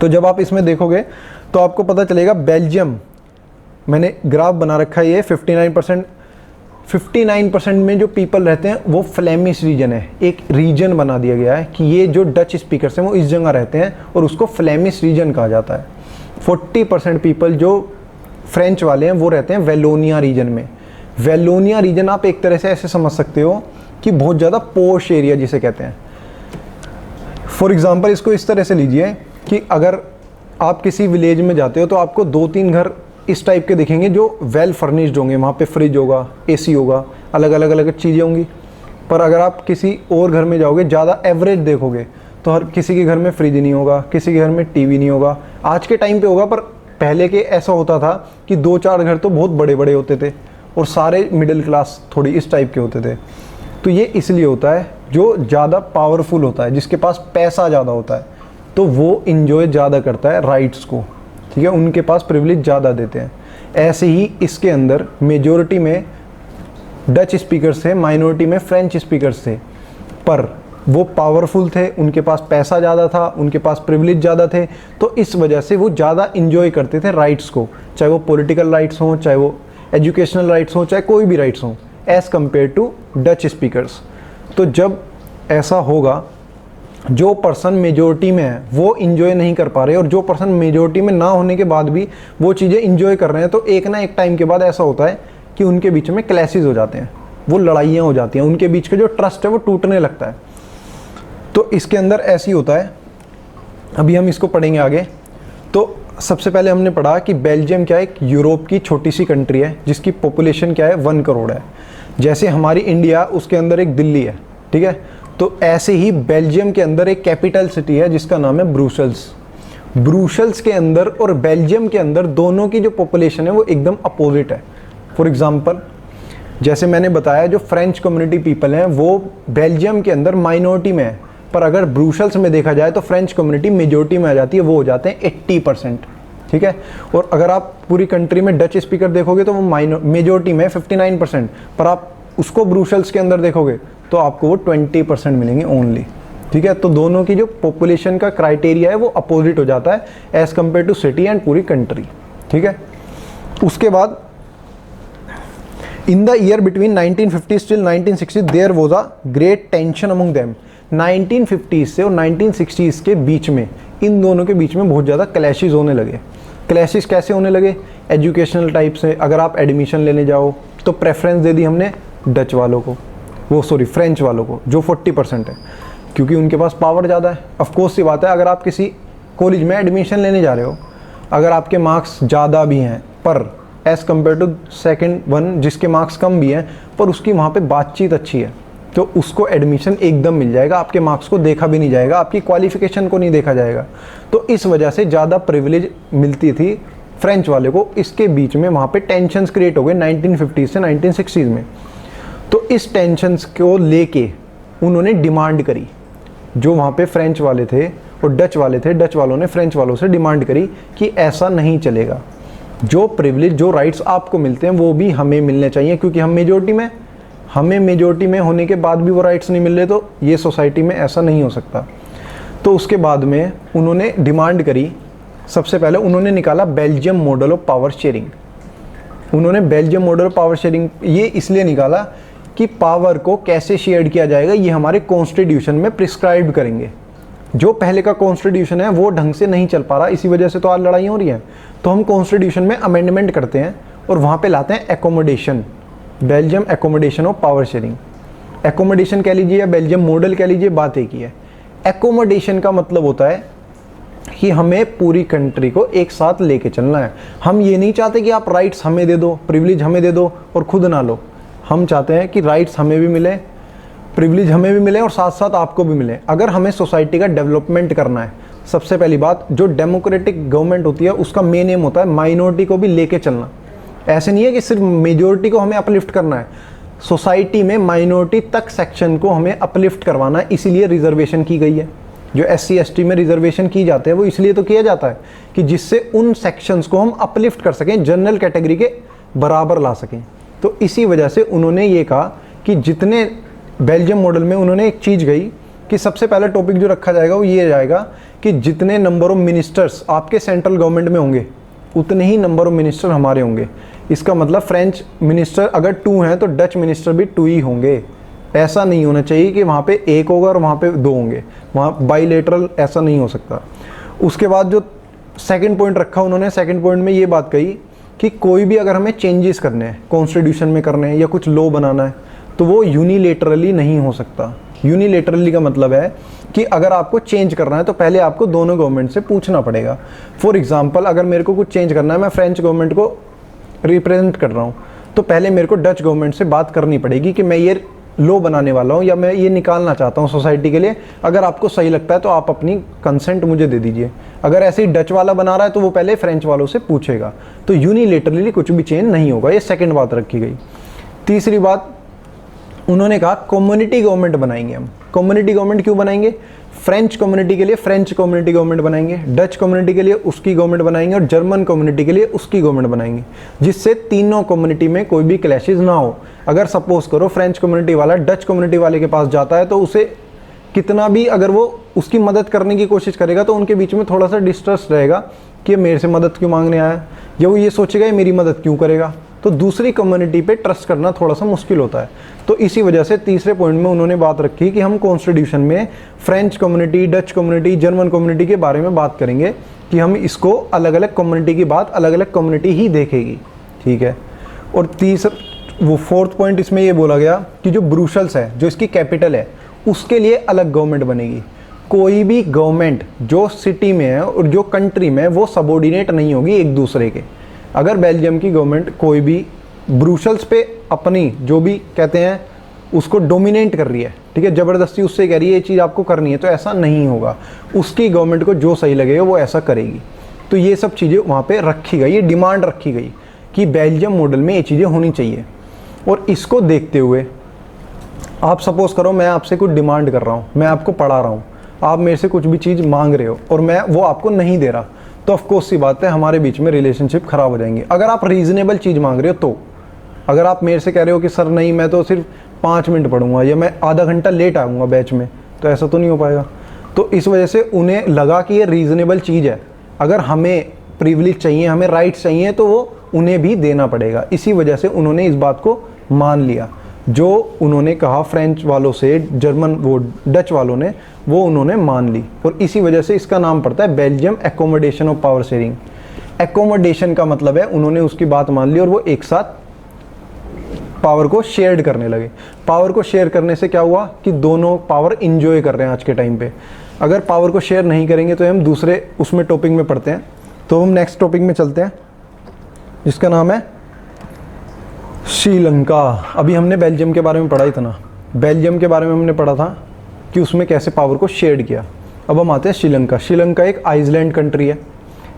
तो जब आप इसमें देखोगे तो आपको पता चलेगा बेल्जियम, मैंने ग्राफ बना रखा है ये 59% में जो पीपल रहते हैं वो फ्लेमिश रीजन है, एक रीजन बना दिया गया है कि ये जो डच स्पीकर्स हैं वो इस जगह रहते हैं और उसको फ्लेमिश रीजन कहा जाता है। 40% पीपल जो फ्रेंच वाले हैं वो रहते हैं वेलोनिया रीजन में। वेलोनिया रीजन आप एक तरह से ऐसे समझ सकते हो कि बहुत ज़्यादा पोश एरिया जिसे कहते हैं। फॉर एग्जांपल इसको इस तरह से लीजिए कि अगर आप किसी विलेज में जाते हो तो आपको 2-3 घर इस टाइप के दिखेंगे जो वेल फर्निश्ड होंगे, वहाँ पे फ्रिज होगा, एसी होगा, अलग अलग अलग चीज़ें होंगी। पर अगर आप किसी और घर में जाओगे, ज़्यादा एवरेज देखोगे तो हर किसी के घर में फ्रिज नहीं होगा, किसी के घर में टीवी नहीं होगा। आज के टाइम पे होगा, पर पहले के ऐसा होता था कि 2-4 घर तो बहुत बड़े बड़े होते थे और सारे मिडिल क्लास थोड़ी इस टाइप के होते थे। तो ये इसलिए होता है जो ज़्यादा पावरफुल होता है, जिसके पास पैसा ज़्यादा होता है, तो वो इन्जॉय ज़्यादा करता है राइट्स को। ठीक है, उनके पास प्रिविलेज ज़्यादा देते हैं। ऐसे ही इसके अंदर मेजॉरिटी में डच स्पीकर्स थे, माइनॉरिटी में फ्रेंच स्पीकर्स थे, पर वो पावरफुल थे, उनके पास पैसा ज़्यादा था, उनके पास प्रिविलेज ज़्यादा थे, तो इस वजह से वो ज़्यादा इन्जॉय करते थे राइट्स को, चाहे वो पॉलिटिकल राइट्स हों, चाहे वो एजुकेशनल राइट्स हों, चाहे कोई भी राइट्स हों, as compared to Dutch speakers. तो जब ऐसा होगा, जो पर्सन मेजॉरिटी में है वो इन्जॉय नहीं कर पा रहे और जो पर्सन मेजॉरिटी में ना होने के बाद भी वो चीज़ें इन्जॉय कर रहे हैं, तो एक ना एक टाइम के बाद ऐसा होता है कि उनके बीच में क्लैशेस हो जाते हैं, वो लड़ाइयाँ हो जाती हैं, उनके बीच का जो ट्रस्ट है वो टूटने लगता है। तो इसके अंदर ऐसी होता है, अभी हम इसको पढ़ेंगे आगे। तो सबसे पहले हमने पढ़ा कि बेल्जियम क्या है, एक यूरोप की छोटी सी कंट्री है जिसकी पॉपुलेशन क्या है, 1 करोड़ है। जैसे हमारी इंडिया, उसके अंदर एक दिल्ली है। ठीक है, तो ऐसे ही बेल्जियम के अंदर एक कैपिटल सिटी है जिसका नाम है ब्रुसेल्स। ब्रुसेल्स के अंदर और बेल्जियम के अंदर दोनों की जो पॉपुलेशन है वो एकदम अपोजिट है। फॉर एग्जांपल, जैसे मैंने बताया जो फ्रेंच कम्युनिटी पीपल हैं वो बेल्जियम के अंदर माइनॉरिटी में है, पर अगर ब्रुसेल्स में देखा जाए तो फ्रेंच कम्युनिटी मेजॉरिटी में आ जाती है, वो हो जाते हैं 80%। ठीक है, और अगर आप पूरी कंट्री में डच स्पीकर देखोगे तो वो मेजॉरिटी में 59%, पर आप उसको ब्रुसेल्स के अंदर देखोगे तो आपको वो 20% मिलेंगे ओनली। ठीक है, तो दोनों की जो पॉपुलेशन का क्राइटेरिया है वो अपोजिट हो जाता है as compared to city and पूरी कंट्री। ठीक है, उसके बाद in the year between 1950 till 1960 there was a great tension among them. 1950 से और 1960s के बीच में इन दोनों के बीच में बहुत ज़्यादा क्लैशेस होने लगे। क्लैशेस कैसे होने लगे? एजुकेशनल टाइप से। अगर आप एडमिशन लेने जाओ तो प्रेफरेंस दे दी हमने डच वालों को, फ्रेंच वालों को, जो 40% है, क्योंकि उनके पास पावर ज़्यादा है। ऑफकोर्स सी बात है, अगर आप किसी कॉलेज में एडमिशन लेने जा रहे हो, अगर आपके मार्क्स ज़्यादा भी हैं पर as compared to second one जिसके मार्क्स कम भी हैं पर उसकी वहाँ पे बातचीत अच्छी है, तो उसको एडमिशन एकदम मिल जाएगा, आपके मार्क्स को देखा भी नहीं जाएगा, आपकी क्वालिफिकेशन को नहीं देखा जाएगा। तो इस वजह से ज़्यादा प्रिविलेज मिलती थी फ्रेंच वाले को। इसके बीच में वहाँ पे टेंशन्स क्रिएट हो गए 1950 से 1960s में। तो इस टेंशन्स को लेके उन्होंने डिमांड करी, जो वहाँ पे फ्रेंच वाले थे और डच वाले थे, डच वालों ने फ्रेंच वालों से डिमांड करी कि ऐसा नहीं चलेगा, जो प्रिविलेज, जो राइट्स आपको मिलते हैं वो भी हमें मिलने चाहिए, क्योंकि हम मेजॉरिटी में, हमें मेजॉरिटी में होने के बाद भी वो राइट्स नहीं मिल रहे, तो ये सोसाइटी में ऐसा नहीं हो सकता। तो उसके बाद में उन्होंने डिमांड करी, सबसे पहले उन्होंने निकाला Belgium model of power sharing. उन्होंने Belgium model of power sharing ये इसलिए निकाला कि पावर को कैसे शेयर किया जाएगा ये हमारे कॉन्स्टिट्यूशन में प्रिस्क्राइब करेंगे। जो पहले का कॉन्स्टिट्यूशन है वो ढंग से नहीं चल पा रहा, इसी वजह से तो आज लड़ाई हो रही है। तो हम कॉन्स्टिट्यूशन में अमेंडमेंट करते हैं और वहाँ पे लाते हैं accommodation, Belgium accommodation of power sharing. Accommodation कह लीजिए या बेल्जियम मॉडल कह लीजिए, बात एक ही है। एकोमोडेशन का मतलब होता है कि हमें पूरी कंट्री को एक साथ लेके चलना है। हम ये नहीं चाहते कि आप राइट्स हमें दे दो, प्रिविलेज हमें दे दो और खुद ना लो। हम चाहते हैं कि राइट्स हमें भी मिले, प्रिविलेज हमें भी मिले और साथ साथ आपको भी मिले। अगर हमें सोसाइटी का डेवलपमेंट करना है, सबसे पहली बात, जो डेमोक्रेटिक गवर्नमेंट होती है उसका मेन एम होता है माइनॉरिटी को भी लेके चलना। ऐसे नहीं है कि सिर्फ मेजोरिटी को हमें अपलिफ्ट करना है, सोसाइटी में माइनॉरिटी तक सेक्शन को हमें अपलिफ्ट करवाना है। इसीलिए रिजर्वेशन की गई है। जो SC ST में रिजर्वेशन की जाते हैं वो इसलिए तो किया जाता है कि जिससे उन सेक्शंस को हम अपलिफ्ट कर सकें, जनरल कैटेगरी के बराबर ला सकें। तो इसी वजह से उन्होंने ये कहा कि जितने बेल्जियम मॉडल में उन्होंने एक चीज़ गई कि सबसे पहला टॉपिक जो रखा जाएगा वो ये जाएगा कि जितने नंबर ऑफ मिनिस्टर्स आपके सेंट्रल गवर्नमेंट में होंगे उतने ही नंबर ऑफ मिनिस्टर हमारे होंगे। इसका मतलब फ्रेंच मिनिस्टर अगर 2 हैं तो डच मिनिस्टर भी 2 ही होंगे। ऐसा नहीं होना चाहिए कि वहाँ पे 1 होगा और वहाँ पे 2 होंगे, वहाँ बाइलेटरल ऐसा नहीं हो सकता। उसके बाद जो सेकंड पॉइंट रखा उन्होंने, सेकंड पॉइंट में ये बात कही कि कोई भी अगर हमें चेंजेस करने हैं, कॉन्स्टिट्यूशन में करने हैं या कुछ लॉ बनाना है तो वो यूनिलेटरली नहीं हो सकता। यूनिलेटरली का मतलब है कि अगर आपको चेंज करना है तो पहले आपको दोनों गवर्नमेंट से पूछना पड़ेगा। फॉर एग्जांपल, अगर मेरे को कुछ चेंज करना है, मैं फ्रेंच गवर्नमेंट को रिप्रेजेंट कर रहा हूँ, तो पहले मेरे को डच गवर्नमेंट से बात करनी पड़ेगी कि मैं ये लॉ बनाने वाला हूँ या मैं ये निकालना चाहता हूँ सोसाइटी के लिए। अगर आपको सही लगता है तो आप अपनी कंसेंट मुझे दे दीजिए। अगर ऐसे ही डच वाला बना रहा है तो वो पहले फ्रेंच वालों से पूछेगा। तो यूनिलेटरली कुछ भी चेंज नहीं होगा। ये सेकंड बात रखी गई। तीसरी बात उन्होंने कहा कम्युनिटी गवर्नमेंट बनाएंगे हम। कम्युनिटी गवर्नमेंट क्यों बनाएंगे? फ्रेंच कम्युनिटी के लिए फ्रेंच कम्युनिटी गवर्नमेंट बनाएंगे, डच कम्युनिटी के लिए उसकी गवर्नमेंट बनाएंगे और जर्मन कम्युनिटी के लिए उसकी गवर्नमेंट बनाएंगे, जिससे तीनों कम्युनिटी में कोई भी क्लैशेस ना हो। अगर सपोज करो फ्रेंच कम्युनिटी वाला डच कम्युनिटी वाले के पास जाता है तो उसे कितना भी अगर वो उसकी मदद करने की कोशिश करेगा तो उनके बीच में थोड़ा सा डिस्ट्रस्ट रहेगा कि ये मेरे से मदद क्यों मांगने आया, या वो ये सोचेगा ये मेरी मदद क्यों करेगा। तो दूसरी कम्युनिटी पे ट्रस्ट करना थोड़ा सा मुश्किल होता है। तो इसी वजह से तीसरे पॉइंट में उन्होंने बात रखी कि हम कॉन्स्टिट्यूशन में French community, Dutch community, German community के बारे में बात करेंगे कि हम इसको अलग अलग कम्युनिटी की बात अलग अलग कम्युनिटी ही देखेगी। ठीक है। और वो फोर्थ पॉइंट इसमें ये बोला गया कि जो ब्रुसेल्स है, जो इसकी कैपिटल है, उसके लिए अलग गवर्नमेंट बनेगी। कोई भी गवर्नमेंट जो सिटी में है और जो कंट्री में है वो सबॉर्डिनेट नहीं होगी एक दूसरे के। अगर बेल्जियम की गवर्नमेंट कोई भी ब्रुसेल्स पे अपनी जो भी कहते हैं उसको डोमिनेट कर रही है, ठीक है, ज़बरदस्ती उससे कह रही है ये चीज़ आपको करनी है, तो ऐसा नहीं होगा। उसकी गवर्नमेंट को जो सही लगेगा वो ऐसा करेगी। तो ये सब चीज़ें वहाँ पे रखी गई, ये डिमांड रखी गई कि बेल्जियम मॉडल में ये चीज़ें होनी चाहिए। और इसको देखते हुए आप सपोज करो मैं आपसे कुछ डिमांड कर रहा हूँ, मैं आपको पढ़ा रहा हूँ, आप मेरे से कुछ भी चीज़ मांग रहे हो और मैं वो आपको नहीं दे रहा, तो ऑफकोर्स सी बात है हमारे बीच में रिलेशनशिप ख़राब हो जाएंगे। अगर आप रीज़नेबल चीज़ मांग रहे हो तो, अगर आप मेरे से कह रहे हो कि सर नहीं मैं तो सिर्फ 5 मिनट पढ़ूंगा या मैं आधा घंटा लेट आऊँगा बैच में, तो ऐसा तो नहीं हो पाएगा। तो इस वजह से उन्हें लगा कि ये रीज़नेबल चीज़ है, अगर हमें प्रिविलेज चाहिए, हमें राइट्स चाहिए, तो वो उन्हें भी देना पड़ेगा। इसी वजह से उन्होंने इस बात को मान लिया। जो उन्होंने कहा फ्रेंच वालों से, जर्मन वो डच वालों ने, वो उन्होंने मान ली। और इसी वजह से इसका नाम पड़ता है Belgium accommodation of power sharing. Accommodation का मतलब है उन्होंने उसकी बात मान ली और वो एक साथ पावर को शेयर करने लगे। पावर को शेयर करने से क्या हुआ कि दोनों पावर इंजॉय कर रहे हैं आज के टाइम पे। अगर पावर को शेयर नहीं करेंगे तो हम दूसरे उसमें टॉपिक में पढ़ते हैं। तो हम नेक्स्ट टॉपिक में चलते हैं जिसका नाम है श्रीलंका। अभी हमने बेल्जियम के बारे में पढ़ा ही था ना, बेल्जियम के बारे में हमने पढ़ा था कि उसमें कैसे पावर को शेयर किया। अब हम आते हैं श्रीलंका। श्रीलंका एक आइसलैंड कंट्री है।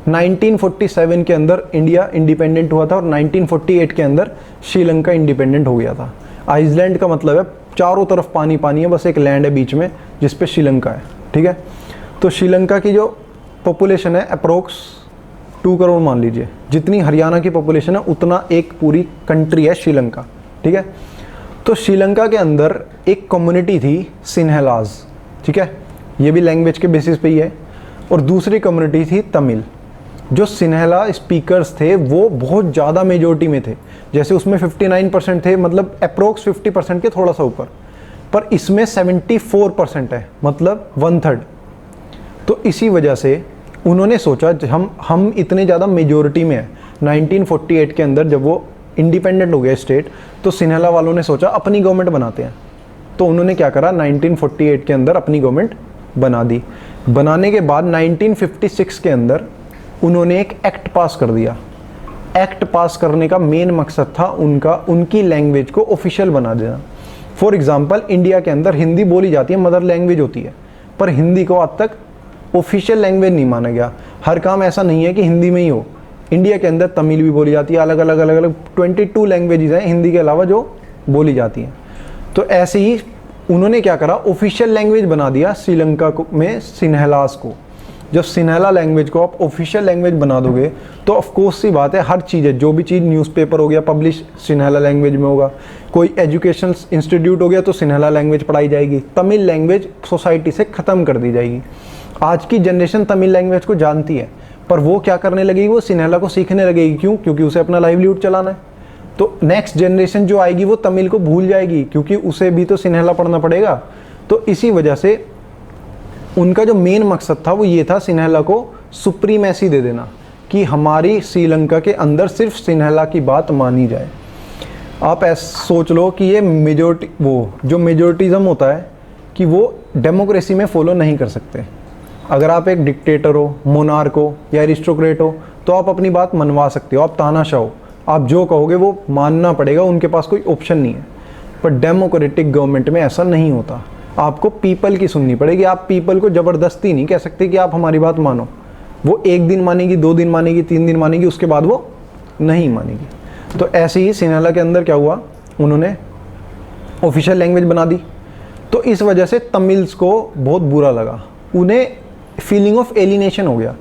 1947 के अंदर इंडिया इंडिपेंडेंट हुआ था और 1948 के अंदर श्रीलंका इंडिपेंडेंट हो गया था। आइसलैंड का मतलब है चारों तरफ पानी पानी है, बस एक लैंड है बीच में जिस पे श्रीलंका है। ठीक है। तो श्रीलंका की जो पॉपुलेशन है अप्रोक्स 2 करोड़ मान लीजिए, जितनी हरियाणा की पॉपुलेशन है उतना एक पूरी कंट्री है श्रीलंका। ठीक है। तो श्रीलंका के अंदर एक कम्युनिटी थी सिन्हलाज, ठीक है, ये भी लैंग्वेज के बेसिस पे ही है। और दूसरी कम्युनिटी थी तमिल। जो सिन्हला स्पीकर्स थे वो बहुत ज़्यादा मेजोरिटी में थे, जैसे उसमें 59% थे, मतलब अप्रोक्स 50% के थोड़ा सा ऊपर, पर इसमें 74% है, मतलब 1/3। तो इसी वजह से उन्होंने सोचा हम इतने ज़्यादा मेजोरिटी में हैं 1948 के अंदर जब वो इंडिपेंडेंट हो गया स्टेट, तो सिन्हला वालों ने सोचा अपनी गवर्नमेंट बनाते हैं। तो उन्होंने क्या करा, 1948 के अंदर अपनी गवर्नमेंट बना दी। बनाने के बाद 1956 के अंदर उन्होंने एक एक्ट पास कर दिया। एक्ट पास करने का मेन मकसद था उनकी लैंग्वेज को ऑफिशियल बना देना। फॉर एग्जांपल, इंडिया के अंदर हिंदी बोली जाती है, मदर लैंग्वेज होती है, पर हिंदी को आज तक ऑफिशियल लैंग्वेज नहीं माना गया। हर काम ऐसा नहीं है कि हिंदी में ही हो। इंडिया के अंदर तमिल भी बोली जाती है, अलग अलग 22 लैंग्वेजेस हैं हिंदी के अलावा जो बोली जाती हैं। तो ऐसे ही उन्होंने क्या करा, ऑफिशियल लैंग्वेज बना दिया श्रीलंका में सिन्हलास को। जब सिन्हला लैंग्वेज को आप ऑफिशियल लैंग्वेज बना दोगे तो ऑफ कोर्स सी बात है, हर चीज़ है, जो भी चीज़ न्यूज़पेपर हो गया पब्लिश सिन्हला लैंग्वेज में होगा, कोई एजुकेशन इंस्टीट्यूट हो गया तो सिन्हला लैंग्वेज पढ़ाई जाएगी, तमिल लैंग्वेज सोसाइटी से ख़त्म कर दी जाएगी। आज की जनरेशन तमिल लैंग्वेज को जानती है, पर वो क्या करने लगेगी, वो सिन्हला को सीखने लगेगी। क्यों? क्योंकि उसे अपना लाइवलीहुड चलाना है। तो नेक्स्ट जनरेशन जो आएगी वो तमिल को भूल जाएगी, क्योंकि उसे भी तो सिन्हला पढ़ना पड़ेगा। तो इसी वजह से उनका जो मेन मकसद था वो ये था, सिन्हला को सुप्रीमेसी दे देना, कि हमारी श्रीलंका के अंदर सिर्फ सिन्हला की बात मानी जाए। आप ऐसा सोच लो कि ये मेजोरिटी, वो जो मेजोरिटिज़म होता है कि वो डेमोक्रेसी में फॉलो नहीं कर सकते। अगर आप एक डिक्टेटर हो, मोनार्क हो या एरिस्टोक्रेट हो तो आप अपनी बात मनवा सकते हो, आप तानाशाह हो, आप जो कहोगे वो मानना पड़ेगा, उनके पास कोई ऑप्शन नहीं है। पर डेमोक्रेटिक गवर्नमेंट में ऐसा नहीं होता, आपको पीपल की सुननी पड़ेगी। आप पीपल को ज़बरदस्ती नहीं कह सकते कि आप हमारी बात मानो। वो 1 दिन मानेगी, 2 दिन मानेगी, 3 दिन मानेगी, उसके बाद वो नहीं मानेगी। तो ऐसे ही सिन्हला के अंदर क्या हुआ, उन्होंने ऑफिशियल लैंग्वेज बना दी। तो इस वजह से तमिल्स को बहुत बुरा लगा, उन्हें फीलिंग ऑफ एलिनेशन हो गया।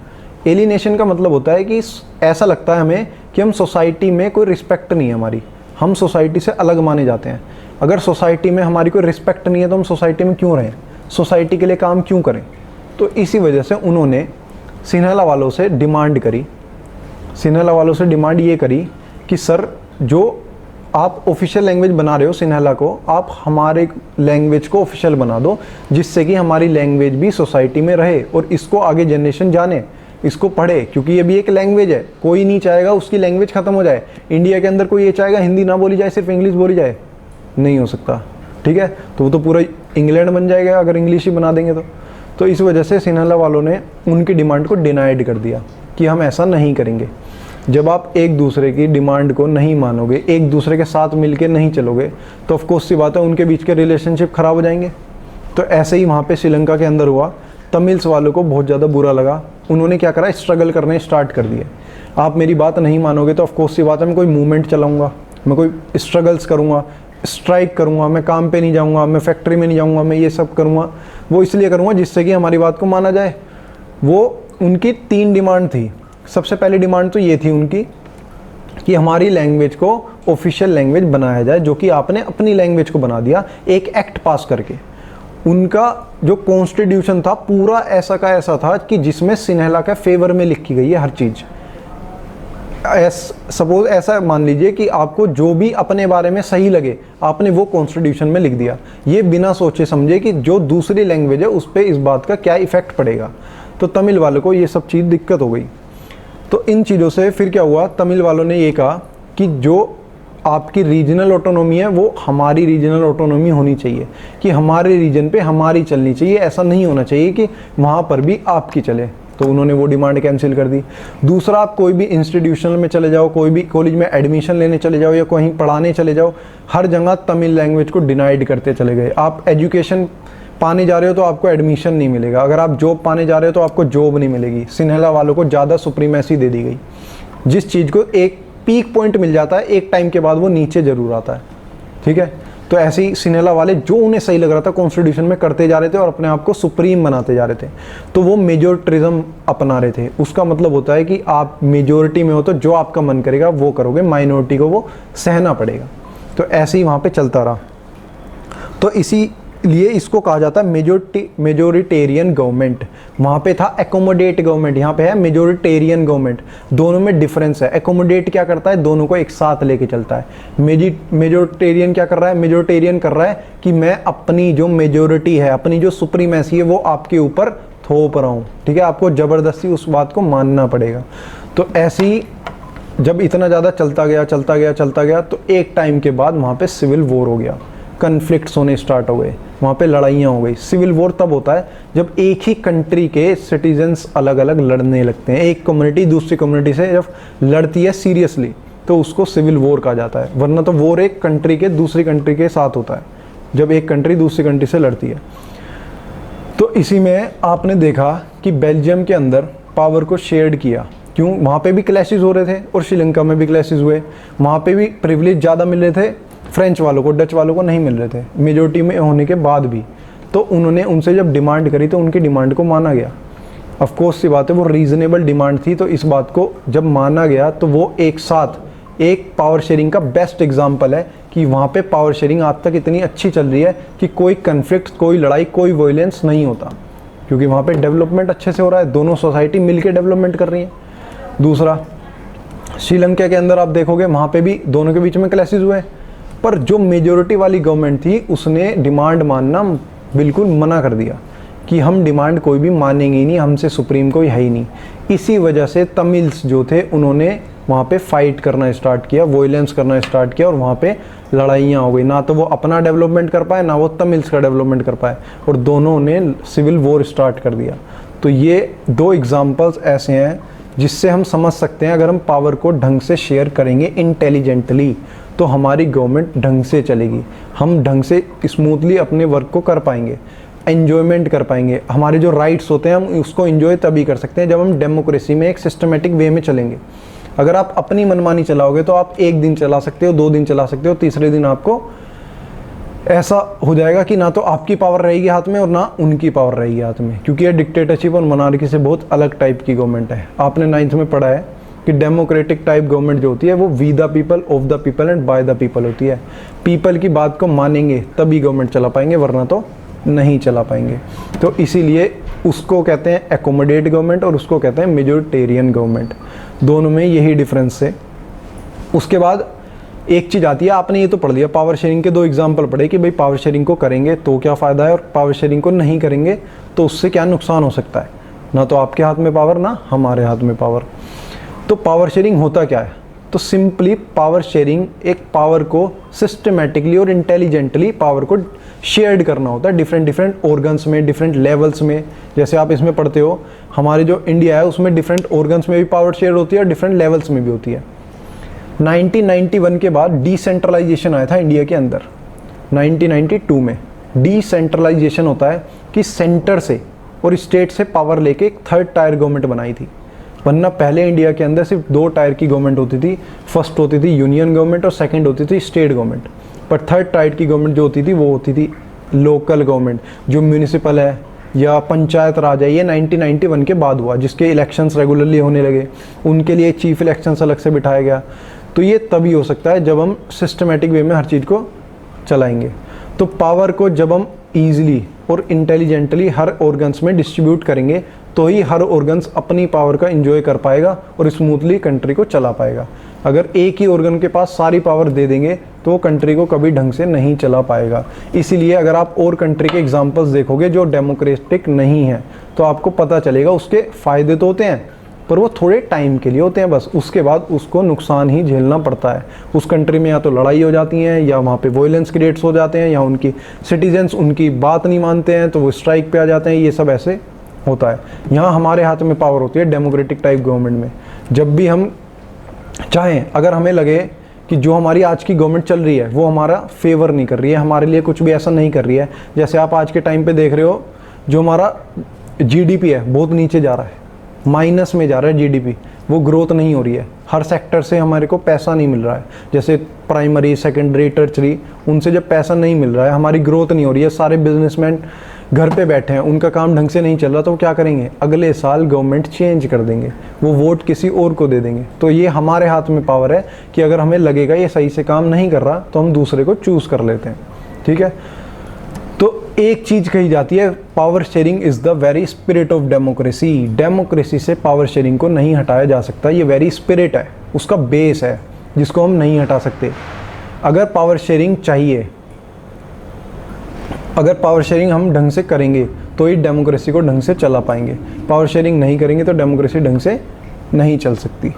एलिनेशन का मतलब होता है कि ऐसा लगता है हमें कि हम सोसाइटी में कोई रिस्पेक्ट नहीं है हमारी, हम सोसाइटी से अलग माने जाते हैं। अगर सोसाइटी में हमारी कोई रिस्पेक्ट नहीं है तो हम सोसाइटी में क्यों रहें, सोसाइटी के लिए काम क्यों करें। तो इसी वजह से उन्होंने सिन्हला वालों से डिमांड करी, सिन्हला वालों से डिमांड ये करी कि सर, जो आप ऑफिशियल लैंग्वेज बना रहे हो सिन्हला को, आप हमारे लैंग्वेज को ऑफिशियल बना दो, जिससे कि हमारी लैंग्वेज भी सोसाइटी में रहे और इसको आगे जनरेशन जाने, इसको पढ़े, क्योंकि ये भी एक लैंग्वेज है। कोई नहीं चाहेगा उसकी लैंग्वेज ख़त्म हो जाए। इंडिया के अंदर कोई ये चाहेगा हिंदी ना बोली जाए, सिर्फ इंग्लिश बोली जाए? नहीं हो सकता, ठीक है। तो वो तो पूरा इंग्लैंड बन जाएगा अगर इंग्लिश ही बना देंगे तो इस वजह से सिन्हला वालों ने उनकी डिमांड को डिनाइड कर दिया कि हम ऐसा नहीं करेंगे। जब आप एक दूसरे की डिमांड को नहीं मानोगे, एक दूसरे के साथ मिलके नहीं चलोगे, तो ऑफकोर्स सी बात है उनके बीच के रिलेशनशिप ख़राब हो जाएंगे। तो ऐसे ही वहाँ पे श्रीलंका के अंदर हुआ। तमिल्स वालों को बहुत ज़्यादा बुरा लगा, उन्होंने क्या करा, स्ट्रगल करने स्टार्ट कर दिए। आप मेरी बात नहीं मानोगे तो ऑफकोर्स सी बात है मैं कोई मूवमेंट चलाऊँगा, मैं कोई स्ट्रगल्स करूँगा, स्ट्राइक करूँगा, मैं काम पे नहीं जाऊँगा, मैं फैक्ट्री में नहीं जाऊँगा, मैं ये सब करूँगा। वो इसलिए करूँगा जिससे कि हमारी बात को माना जाए। वो उनकी 3 डिमांड थी। सबसे पहली डिमांड तो ये थी उनकी कि हमारी लैंग्वेज को ऑफिशियल लैंग्वेज बनाया जाए, जो कि आपने अपनी लैंग्वेज को बना दिया एक एक्ट पास करके। उनका जो कॉन्स्टिट्यूशन था पूरा ऐसा का ऐसा था कि जिसमें सिन्हला के फेवर में लिखी गई है हर चीज़। सपोज ऐसा मान लीजिए कि आपको जो भी अपने बारे में सही लगे आपने वो कॉन्स्टिट्यूशन में लिख दिया, ये बिना सोचे समझे कि जो दूसरी लैंग्वेज है उस पर इस बात का क्या इफेक्ट पड़ेगा। तो तमिल वालों को ये सब चीज़ दिक्कत हो गई। तो इन चीज़ों से फिर क्या हुआ, तमिल वालों ने ये कहा कि जो आपकी रीजनल ऑटोनॉमी है वो हमारी रीजनल ऑटोनॉमी होनी चाहिए, कि हमारे रीजन पे हमारी चलनी चाहिए, ऐसा नहीं होना चाहिए कि वहाँ पर भी आपकी चले। तो उन्होंने वो डिमांड कैंसिल कर दी। दूसरा, आप कोई भी इंस्टीट्यूशनल में चले जाओ, कोई भी कॉलेज में एडमिशन लेने चले जाओ या कहीं पढ़ाने चले जाओ, हर जगह तमिल लैंग्वेज को डिनाइड करते चले गए। आप एजुकेशन पाने जा रहे हो तो आपको एडमिशन नहीं मिलेगा, अगर आप जॉब पाने जा रहे हो तो आपको जॉब नहीं मिलेगी। सिन्हला वालों को ज़्यादा सुप्रीमेसी दे दी गई। जिस चीज़ को एक पीक पॉइंट मिल जाता है, एक टाइम के बाद वो नीचे ज़रूर आता है, ठीक है। तो ऐसे ही सिन्हला वाले जो उन्हें सही लग रहा था कॉन्स्टिट्यूशन में करते जा रहे थे और अपने आप को सुप्रीम बनाते जा रहे थे। तो वो मेजोरिटिज्म अपना रहे थे। उसका मतलब होता है कि आप मेजोरिटी में हो तो जो आपका मन करेगा वो करोगे, माइनॉरिटी को वो सहना पड़ेगा। तो ऐसे ही वहाँ पे चलता रहा। तो इसीलिए इसको कहा जाता है मेजोरिटेरियन गवर्नमेंट। वहाँ पे था एकोमोडेट गवर्नमेंट, यहाँ पे है मेजोरिटेरियन गवर्नमेंट। दोनों में डिफरेंस है। एकोमोडेट क्या करता है, दोनों को एक साथ लेके चलता है। मेजोरिटेरियन क्या कर रहा है, मेजोरिटेरियन कर रहा है कि मैं अपनी जो मेजोरिटी है, अपनी जो सुप्रीमेसी है वो आपके ऊपर थोप रहा हूँ, ठीक है। आपको ज़बरदस्ती उस बात को मानना पड़ेगा। तो ऐसी जब इतना ज़्यादा चलता गया तो एक टाइम के बाद वहाँ पे सिविल वॉर हो गया, कन्फ्लिक्ट्स होने स्टार्ट हो गए, वहाँ पे लड़ाइयाँ हो गई। सिविल वॉर तब होता है जब एक ही कंट्री के सिटीजन्स अलग अलग लड़ने लगते हैं। एक कम्युनिटी दूसरी कम्युनिटी से जब लड़ती है सीरियसली तो उसको सिविल वॉर कहा जाता है, वरना तो वॉर एक कंट्री के दूसरी कंट्री के साथ होता है, जब एक कंट्री दूसरी कंट्री से लड़ती है। तो इसी में आपने देखा कि बेल्जियम के अंदर पावर को शेयर्ड किया, क्यों? वहाँ पे भी क्लैशेस हो रहे थे और श्रीलंका में भी क्लैशेस हुए। वहाँ पे भी प्रिविलेज ज़्यादा मिल रहे थे फ्रेंच वालों को, डच वालों को नहीं मिल रहे थे, मेजोरिटी में होने के बाद भी। तो उन्होंने उनसे जब डिमांड करी तो उनकी डिमांड को माना गया। ऑफ कोर्स सी बात है, वो रीज़नेबल डिमांड थी, तो इस बात को जब माना गया तो वो एक साथ एक पावर शेयरिंग का बेस्ट एग्जाम्पल है कि वहाँ पे पावर शेयरिंग आज तक इतनी अच्छी चल रही है कि कोई कन्फ्लिक्ट, कोई लड़ाई, कोई वायलेंस नहीं होता, क्योंकि वहाँ पे डेवलपमेंट अच्छे से हो रहा है, दोनों सोसाइटी मिलके डेवलपमेंट कर रही है। दूसरा, श्रीलंका के अंदर आप देखोगे वहाँ पे भी दोनों के बीच में क्लैशेस हुए, पर जो मेजोरिटी वाली गवर्नमेंट थी उसने डिमांड मानना बिल्कुल मना कर दिया कि हम डिमांड कोई भी मानेंगे ही नहीं, हमसे सुप्रीम कोई है ही नहीं। इसी वजह से तमिल्स जो थे उन्होंने वहाँ पे फाइट करना स्टार्ट किया, वॉयलेंस करना स्टार्ट किया, और वहाँ पे लड़ाइयाँ हो गई। ना तो वो अपना डेवलपमेंट कर पाए, ना वो तमिल्स का डेवलपमेंट कर पाए, और दोनों ने सिविल वॉर स्टार्ट कर दिया। तो ये दो एग्जाम्पल्स ऐसे हैं जिससे हम समझ सकते हैं अगर हम पावर को ढंग से शेयर करेंगे इंटेलिजेंटली तो हमारी गवर्नमेंट ढंग से चलेगी, हम ढंग से स्मूथली अपने वर्क को कर पाएंगे, एन्जॉयमेंट कर पाएंगे। हमारे जो राइट्स होते हैं हम उसको एंजॉय तभी कर सकते हैं जब हम डेमोक्रेसी में एक सिस्टमेटिक वे में चलेंगे। अगर आप अपनी मनमानी चलाओगे तो आप एक दिन चला सकते हो, 2 दिन चला सकते हो, तीसरे दिन आपको ऐसा हो जाएगा कि ना तो आपकी पावर रहेगी हाथ में और ना उनकी पावर रहेगी हाथ में, क्योंकि ये डिक्टेटरशिप और मोनार्की से बहुत अलग टाइप की गवर्नमेंट है। आपने 9th में पढ़ा है कि डेमोक्रेटिक टाइप गवर्नमेंट जो होती है वो we the people, of the people and by the people होती है। पीपल की बात को मानेंगे तभी गवर्नमेंट चला पाएंगे, वरना तो नहीं चला पाएंगे। तो इसीलिए उसको कहते हैं एकोमोडेट गवर्नमेंट और उसको कहते हैं मेजोरिटेरियन गवर्नमेंट। दोनों में यही डिफरेंस है। उसके बाद एक चीज़ आती है, आपने ये तो पढ़ लिया, पावर शेयरिंग के 2 एग्जाम्पल पढ़े कि भाई पावर शेयरिंग को करेंगे तो क्या फ़ायदा है और पावर शेयरिंग को नहीं करेंगे तो उससे क्या नुकसान हो सकता है। ना तो आपके हाथ में पावर, ना हमारे हाथ में पावर। तो पावर शेयरिंग होता क्या है? तो सिंपली पावर शेयरिंग एक पावर को सिस्टमेटिकली और इंटेलिजेंटली पावर को शेयर्ड करना होता है डिफरेंट ऑर्गन्स में, डिफरेंट लेवल्स में। जैसे आप इसमें पढ़ते हो, हमारे जो इंडिया है उसमें डिफरेंट ऑर्गन्स में भी पावर शेयर होती है और डिफरेंट लेवल्स में भी होती है। 1991 के बाद डिसेंट्रलाइजेशन आया था इंडिया के अंदर। 1992 में डिसेंट्रलाइजेशन होता है कि सेंटर से और स्टेट से पावर लेके एक 3rd टायर गवर्नमेंट बनाई थी, वरना पहले इंडिया के अंदर सिर्फ 2 टायर की गवर्नमेंट होती थी। फर्स्ट होती थी यूनियन गवर्नमेंट और सेकंड होती थी स्टेट गवर्नमेंट। पर 3rd टायर की गवर्नमेंट जो होती थी वो होती थी लोकल गवर्नमेंट, जो म्यूनिसिपल है या पंचायत राज है। ये 1991 के बाद हुआ, जिसके इलेक्शंस रेगुलरली होने लगे, उनके लिए चीफ इलेक्शंस अलग से बिठाया गया। तो ये तभी हो सकता है जब हम सिस्टमेटिक वे में हर चीज़ को चलाएंगे। तो पावर को जब हम ईजिली और इंटेलिजेंटली हर ऑर्गन्स में डिस्ट्रीब्यूट करेंगे तो ही हर ऑर्गन्स अपनी पावर का एंजॉय कर पाएगा और स्मूथली कंट्री को चला पाएगा। अगर एक ही ऑर्गन के पास सारी पावर दे देंगे तो वो कंट्री को कभी ढंग से नहीं चला पाएगा। इसीलिए अगर आप और कंट्री के एग्जांपल्स देखोगे जो डेमोक्रेटिक नहीं है तो आपको पता चलेगा उसके फ़ायदे तो होते हैं पर वो थोड़े टाइम के लिए होते हैं बस, उसके बाद उसको नुकसान ही झेलना पड़ता है। उस कंट्री में या तो लड़ाई हो जाती है या वहाँ पे वॉयलेंस क्रिएट्स हो जाते हैं या उनकी सिटीजन्स उनकी बात नहीं मानते हैं तो वो स्ट्राइक पे आ जाते हैं, ये सब ऐसे होता है। यहाँ हमारे हाथ में पावर होती है डेमोक्रेटिक टाइप गवर्नमेंट में। जब भी हम चाहें, अगर हमें लगे कि जो हमारी आज की गवर्नमेंट चल रही है वो हमारा फेवर नहीं कर रही है, हमारे लिए कुछ भी ऐसा नहीं कर रही है, जैसे आप आज के टाइम पे देख रहे हो जो हमारा जीडीपी है बहुत नीचे जा रहा है, माइनस में जा रहा है जीडीपी, वो ग्रोथ नहीं हो रही है। हर सेक्टर से हमारे को पैसा नहीं मिल रहा है, जैसे प्राइमरी, सेकेंडरी, टर्चरी, उनसे जब पैसा नहीं मिल रहा है, हमारी ग्रोथ नहीं हो रही है, सारे बिजनेसमैन घर पे बैठे हैं, उनका काम ढंग से नहीं चल रहा, तो वो क्या करेंगे? अगले साल गवर्नमेंट चेंज कर देंगे, वो वोट किसी और को दे देंगे। तो ये हमारे हाथ में पावर है कि अगर हमें लगेगा ये सही से काम नहीं कर रहा तो हम दूसरे को चूज़ कर लेते हैं। ठीक है, तो एक चीज़ कही जाती है, power sharing is the very spirit of democracy. Democracy से पावर शेयरिंग को नहीं हटाया जा सकता, ये वेरी स्पिरिट है, उसका बेस है जिसको हम नहीं हटा सकते। अगर पावर शेयरिंग चाहिए, अगर पावर शेयरिंग हम ढंग से करेंगे तो ही डेमोक्रेसी को ढंग से चला पाएंगे। पावर शेयरिंग नहीं करेंगे तो डेमोक्रेसी ढंग से नहीं चल सकती।